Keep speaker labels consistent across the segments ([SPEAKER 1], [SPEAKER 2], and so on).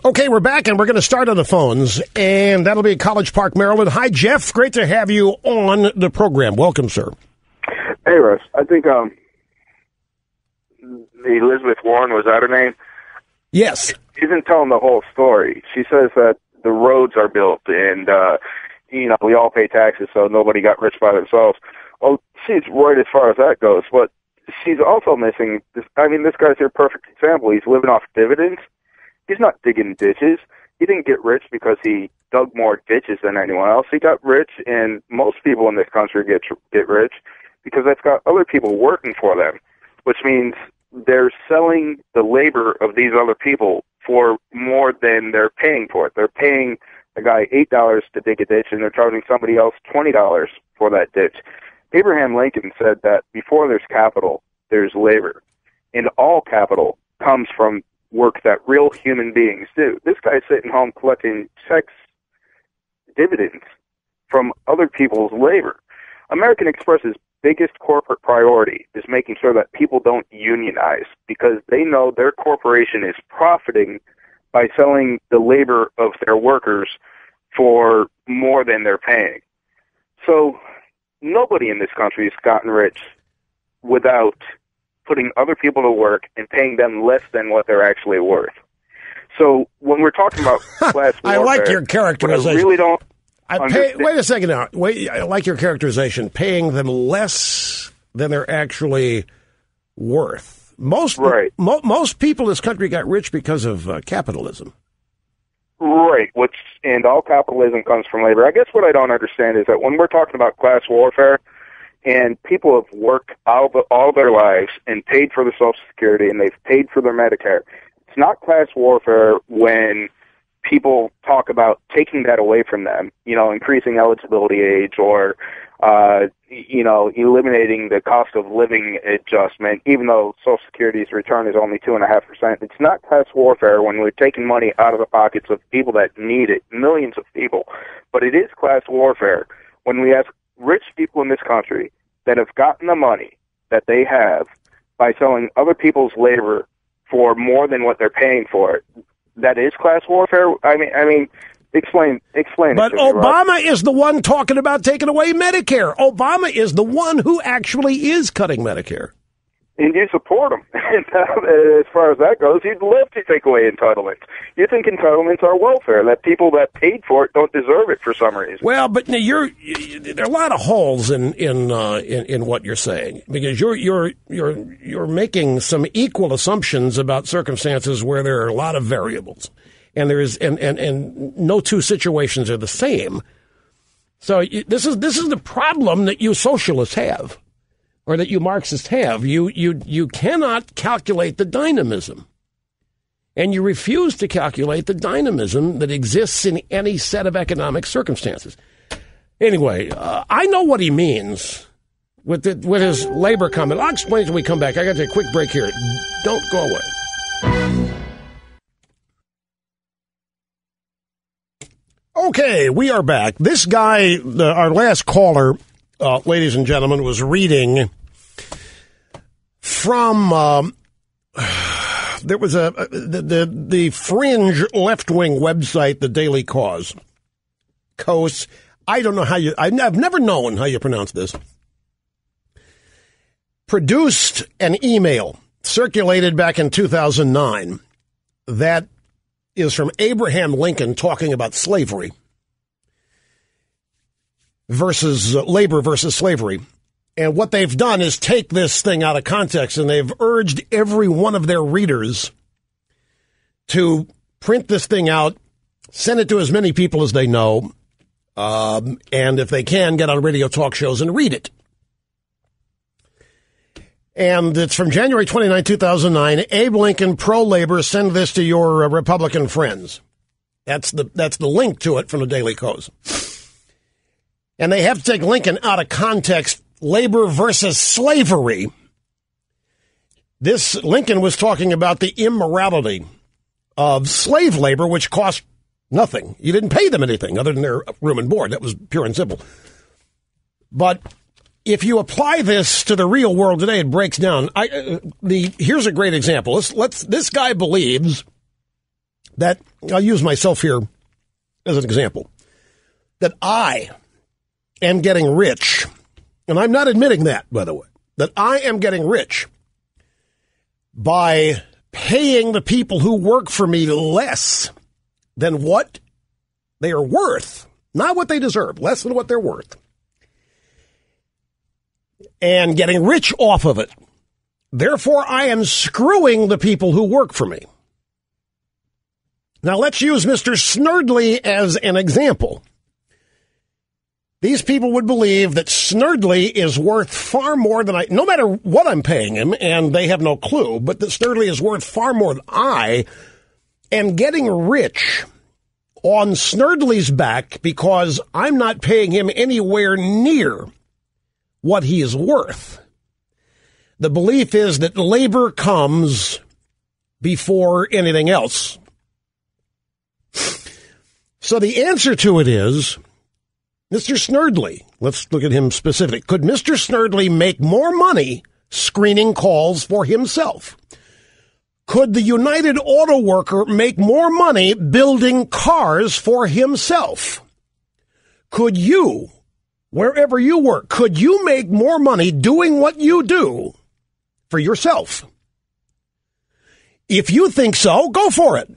[SPEAKER 1] Okay, we're back, and we're going to start on the phones, and that'll be College Park, Maryland. Hi, Jeff. Great to have you on the program. Welcome, sir.
[SPEAKER 2] Hey, Russ. I think the Elizabeth Warren, was that her name?
[SPEAKER 1] Yes.
[SPEAKER 2] She isn't telling the whole story. She says that the roads are built, and, we all pay taxes, so nobody got rich by themselves. Well, she's right as far as that goes, but she's also missing this. I mean, this guy's your perfect example. He's living off dividends. He's not digging ditches. He didn't get rich because he dug more ditches than anyone else. He got rich, and most people in this country get rich because they've got other people working for them, which means they're selling the labor of these other people for more than they're paying for it. They're paying a guy $8 to dig a ditch, and they're charging somebody else $20 for that ditch. Abraham Lincoln said that before there's capital, there's labor, and all capital comes from work that real human beings do. This guy's sitting home collecting checks, dividends from other people's labor. American Express's biggest corporate priority is making sure that people don't unionize because they know their corporation is profiting by selling the labor of their workers for more than they're paying. So nobody in this country has gotten rich without putting other people to work and paying them less than what they're actually worth. So when we're talking about class warfare,
[SPEAKER 1] I like your characterization.
[SPEAKER 2] I really don't.
[SPEAKER 1] Wait a second now. I like your characterization. Paying them less than they're actually worth. Most people in this country got rich because of capitalism.
[SPEAKER 2] Right, and all capitalism comes from labor. I guess what I don't understand is that when we're talking about class warfare, and people have worked all their lives and paid for their Social Security and they've paid for their Medicare. It's not class warfare when people talk about taking that away from them, increasing eligibility age or, eliminating the cost of living adjustment, even though Social Security's return is only 2.5%. It's not class warfare when we're taking money out of the pockets of people that need it, millions of people. But it is class warfare when we ask rich people in this country that have gotten the money that they have by selling other people's labor for more than what they're paying for it. That is class warfare. I mean, explain.
[SPEAKER 1] But Obama is the one talking about taking away Medicare. Obama is the one who actually is cutting Medicare.
[SPEAKER 2] And you support him. As far as that goes, you'd love to take away entitlements. You think entitlements are welfare, that people that paid for it don't deserve it for some reason.
[SPEAKER 1] Well, but there are a lot of holes in what you're saying, because you're making some equal assumptions about circumstances where there are a lot of variables, and there is and no two situations are the same. So this is the problem that you socialists have. Or that you Marxists have. You cannot calculate the dynamism. And you refuse to calculate the dynamism that exists in any set of economic circumstances. Anyway, I know what he means with his labor comment. I'll explain it when we come back. I got to take a quick break here. Don't go away. Okay, we are back. This guy, our last caller, ladies and gentlemen, was reading from there was the fringe left-wing website, the Daily Cause. I don't know how I've never known how you pronounce this. Produced an email circulated back in 2009 that is from Abraham Lincoln talking about slavery versus labor versus slavery. And what they've done is take this thing out of context, and they've urged every one of their readers to print this thing out, send it to as many people as they know, and if they can, get on radio talk shows and read it. And it's from January 29, 2009. Abe Lincoln, pro-labor, send this to your Republican friends. That's the link to it from the Daily Cause. And they have to take Lincoln out of context. Labor versus slavery. This Lincoln was talking about the immorality of slave labor, which cost nothing. You didn't pay them anything other than their room and board. That was pure and simple. But if you apply this to the real world today, it breaks down. Here's a great example. This guy believes that, I'll use myself here as an example, that I am getting rich, and I'm not admitting that, by the way, that I am getting rich by paying the people who work for me less than what they are worth, not what they deserve, less than what they're worth, and getting rich off of it. Therefore, I am screwing the people who work for me. Now, let's use Mr. Snerdley as an example. These people would believe that Snerdley is worth far more than no matter what I'm paying him, and they have no clue, but that Snerdley is worth far more than I am getting rich on Snerdley's back because I'm not paying him anywhere near what he is worth. The belief is that labor comes before anything else. So the answer to it is, Mr. Snerdley, let's look at him specifically. Could Mr. Snerdley make more money screening calls for himself? Could the United Auto Worker make more money building cars for himself? Could you, wherever you work, could you make more money doing what you do for yourself? If you think so, go for it.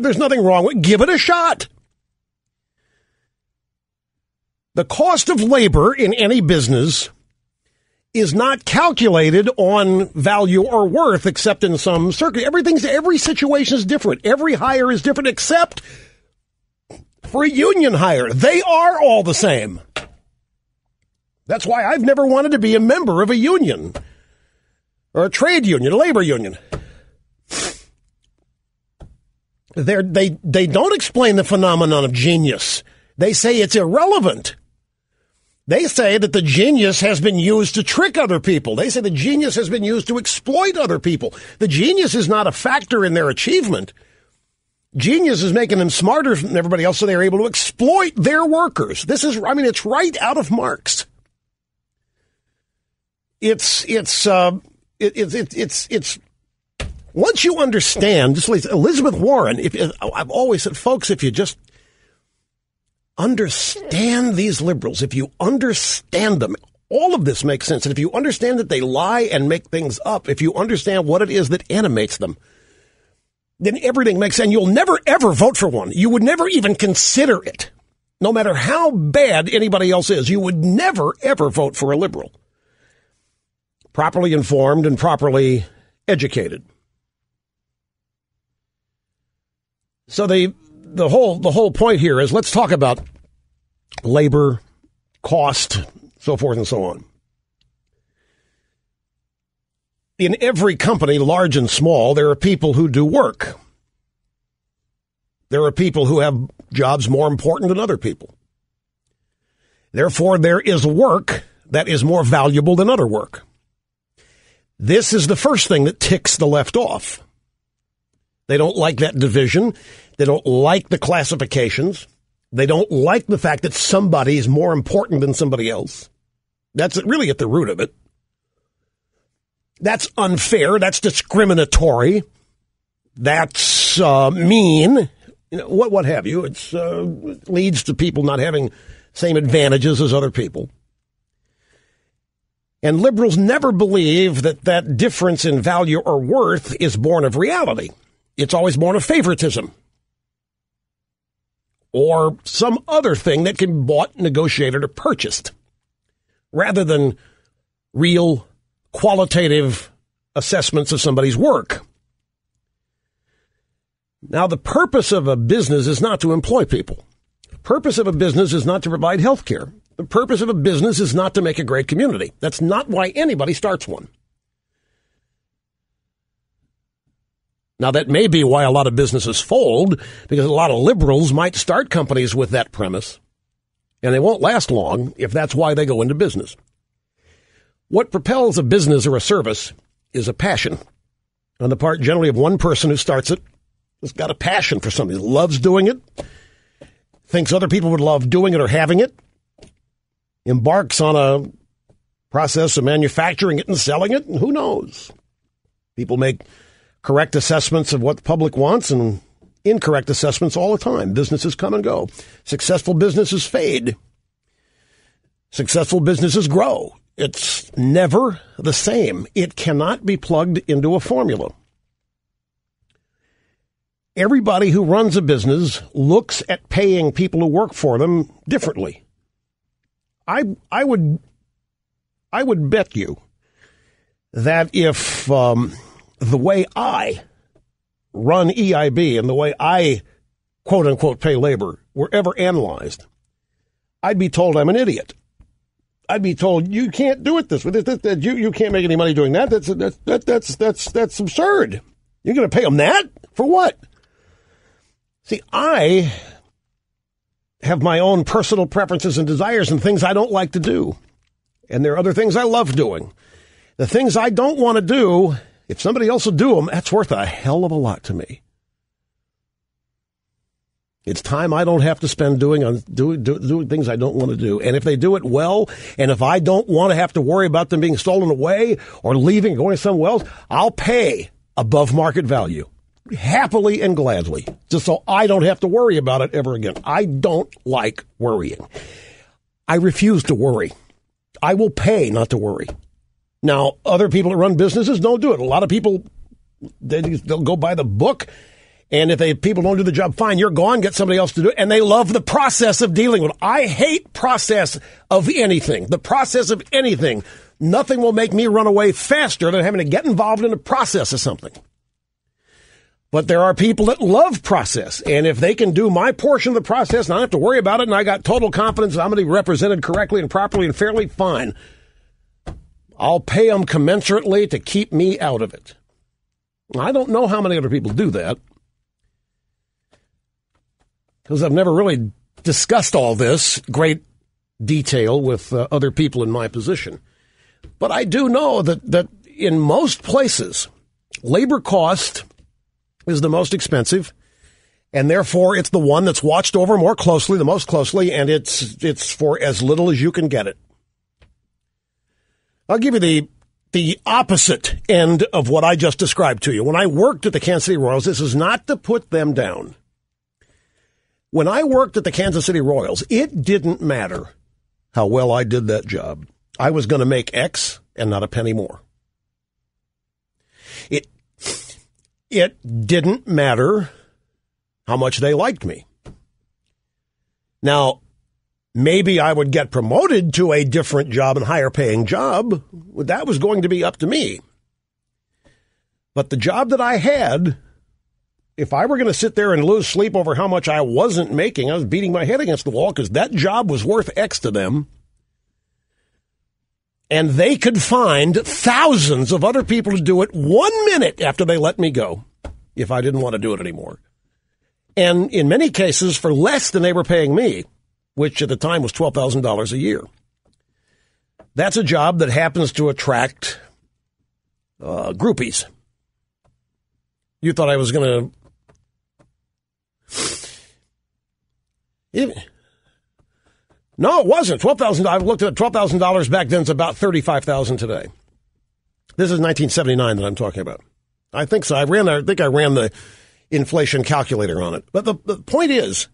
[SPEAKER 1] There's nothing wrong with it. Give it a shot. The cost of labor in any business is not calculated on value or worth, except in some circuit. Every situation is different. Every hire is different, except for a union hire. They are all the same. That's why I've never wanted to be a member of a union or a trade union, a labor union. They don't explain the phenomenon of genius. They say it's irrelevant. They say that the genius has been used to trick other people. They say the genius has been used to exploit other people. The genius is not a factor in their achievement. Genius is making them smarter than everybody else so they're able to exploit their workers. It's right out of Marx. It's once you understand, just like Elizabeth Warren, I've always said, folks, if you just understand these liberals, if you understand them, all of this makes sense. And if you understand that they lie and make things up, if you understand what it is that animates them, then everything makes sense. You'll never, ever vote for one. You would never even consider it. No matter how bad anybody else is, you would never, ever vote for a liberal. Properly informed and properly educated. So the whole point here is, let's talk about labor, cost, so forth and so on. In every company, large and small, there are people who do work. There are people who have jobs more important than other people. Therefore, there is work that is more valuable than other work. This is the first thing that ticks the left off. They don't like that division. They don't like the classifications. They don't like the fact that somebody is more important than somebody else. That's really at the root of it. That's unfair. That's discriminatory. That's mean. What have you? It leads to people not having same advantages as other people. And liberals never believe that difference in value or worth is born of reality. It's always born of favoritism or some other thing that can be bought, negotiated, or purchased, rather than real qualitative assessments of somebody's work. Now, the purpose of a business is not to employ people. The purpose of a business is not to provide health care. The purpose of a business is not to make a great community. That's not why anybody starts one. Now, that may be why a lot of businesses fold, because a lot of liberals might start companies with that premise, and they won't last long if that's why they go into business. What propels a business or a service is a passion on the part generally of one person who starts it, who's got a passion for something, loves doing it, thinks other people would love doing it or having it, embarks on a process of manufacturing it and selling it, and who knows? People make correct assessments of what the public wants and incorrect assessments all the time. Businesses come and go. Successful businesses fade. Successful businesses grow. It's never the same. It cannot be plugged into a formula. Everybody who runs a business looks at paying people who work for them differently. I would bet you that if the way I run EIB and the way I, quote unquote, pay labor were ever analyzed, I'd be told I'm an idiot. I'd be told you can't do it this way. You can't make any money doing that. That's absurd. You're going to pay them that for what? See, I have my own personal preferences and desires and things I don't like to do, and there are other things I love doing. The things I don't want to do, if somebody else will do them, that's worth a hell of a lot to me. It's time I don't have to spend doing things I don't want to do. And if they do it well, and if I don't want to have to worry about them being stolen away or leaving, going somewhere else, I'll pay above market value, happily and gladly, just so I don't have to worry about it ever again. I don't like worrying. I refuse to worry. I will pay not to worry. Now, other people that run businesses don't do it. A lot of people, they'll go by the book. And if people don't do the job, fine, you're gone, get somebody else to do it. And they love the process of dealing with it. I hate process of anything. The process of anything. Nothing will make me run away faster than having to get involved in the process of something. But there are people that love process. And if they can do my portion of the process and I don't have to worry about it and I got total confidence that I'm going to be represented correctly and properly and fairly, fine. I'll pay them commensurately to keep me out of it. I don't know how many other people do that, because I've never really discussed all this great detail with other people in my position. But I do know that in most places, labor cost is the most expensive, and therefore it's the one that's watched over more closely, the most closely, and it's for as little as you can get it. I'll give you the opposite end of what I just described to you. When I worked at the Kansas City Royals, this is not to put them down. When I worked at the Kansas City Royals, it didn't matter how well I did that job. I was going to make X and not a penny more. It didn't matter how much they liked me. Now, maybe I would get promoted to a different job and higher paying job. That was going to be up to me. But the job that I had, if I were going to sit there and lose sleep over how much I wasn't making, I was beating my head against the wall because that job was worth X to them. And they could find thousands of other people to do it 1 minute after they let me go if I didn't want to do it anymore. And in many cases, for less than they were paying me, which at the time was $12,000 a year. That's a job that happens to attract groupies. You thought I was going to... No, it wasn't. $12,000. I looked at $12,000 back then. It's about $35,000 today. This is 1979 that I'm talking about. I think so. I think I ran the inflation calculator on it. But the point is,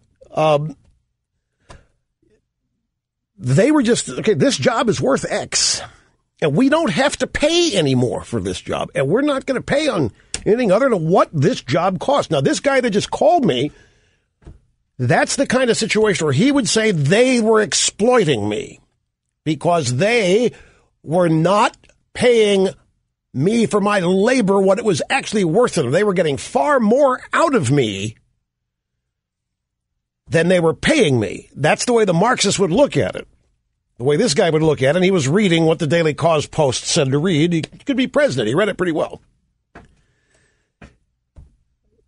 [SPEAKER 1] they were just, okay, this job is worth X, and we don't have to pay anymore for this job, and we're not going to pay on anything other than what this job costs. Now, this guy that just called me, that's the kind of situation where he would say they were exploiting me because they were not paying me for my labor what it was actually worth to them. They were getting far more out of me than they were paying me. That's the way the Marxists would look at it. The way this guy would look at it, and he was reading what the Daily Cause Post said to read. He could be president. He read it pretty well.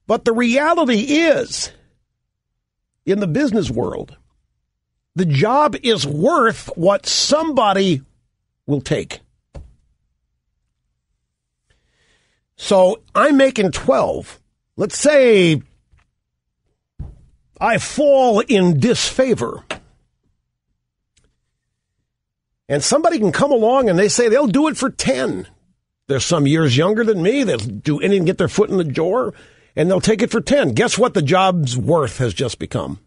[SPEAKER 1] But the reality is, in the business world, the job is worth what somebody will take. So I'm making 12. Let's say I fall in disfavor. And somebody can come along and they say they'll do it for 10. There's some years younger than me that'll do anything to get their foot in the door, and they'll take it for 10. Guess what the job's worth has just become?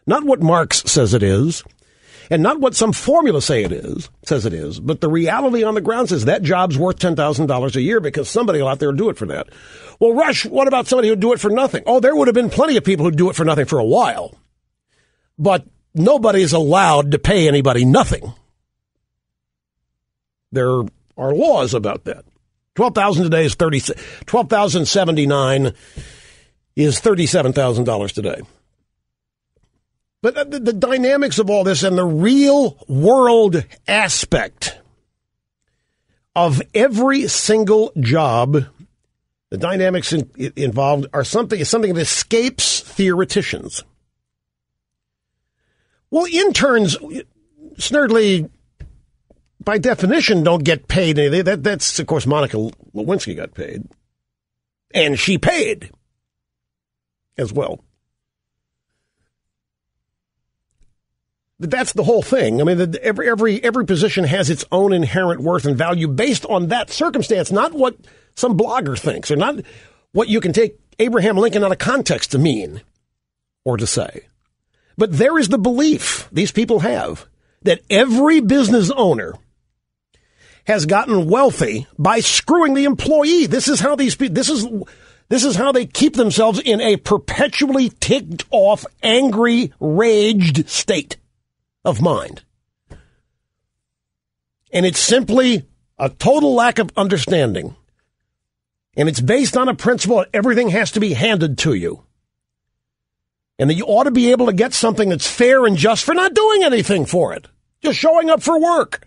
[SPEAKER 1] Not what Marx says it is, and not what some formula says it is, but the reality on the ground says that job's worth $10,000 a year because somebody will out there do it for that. Well, Rush, what about somebody who'd do it for nothing? Oh, there would have been plenty of people who'd do it for nothing for a while, but nobody's allowed to pay anybody nothing. There are laws about that. $12,000 today is $12,079 is $37,000 today. But the dynamics of all this and the real world aspect of every single job, the dynamics involved are something that escapes theoreticians. Well, interns, snurdly, by definition, don't get paid anything. That's, of course, Monica Lewinsky got paid. And she paid as well. That's the whole thing. I mean, every position has its own inherent worth and value based on that circumstance, not what some blogger thinks, or not what you can take Abraham Lincoln out of context to mean or to say. But there is the belief these people have that every business owner has gotten wealthy by screwing the employee. This is how these people, this is how they keep themselves in a perpetually ticked off, angry, raged state of mind. And it's simply a total lack of understanding. And it's based on a principle that everything has to be handed to you. And that you ought to be able to get something that's fair and just for not doing anything for it. Just showing up for work.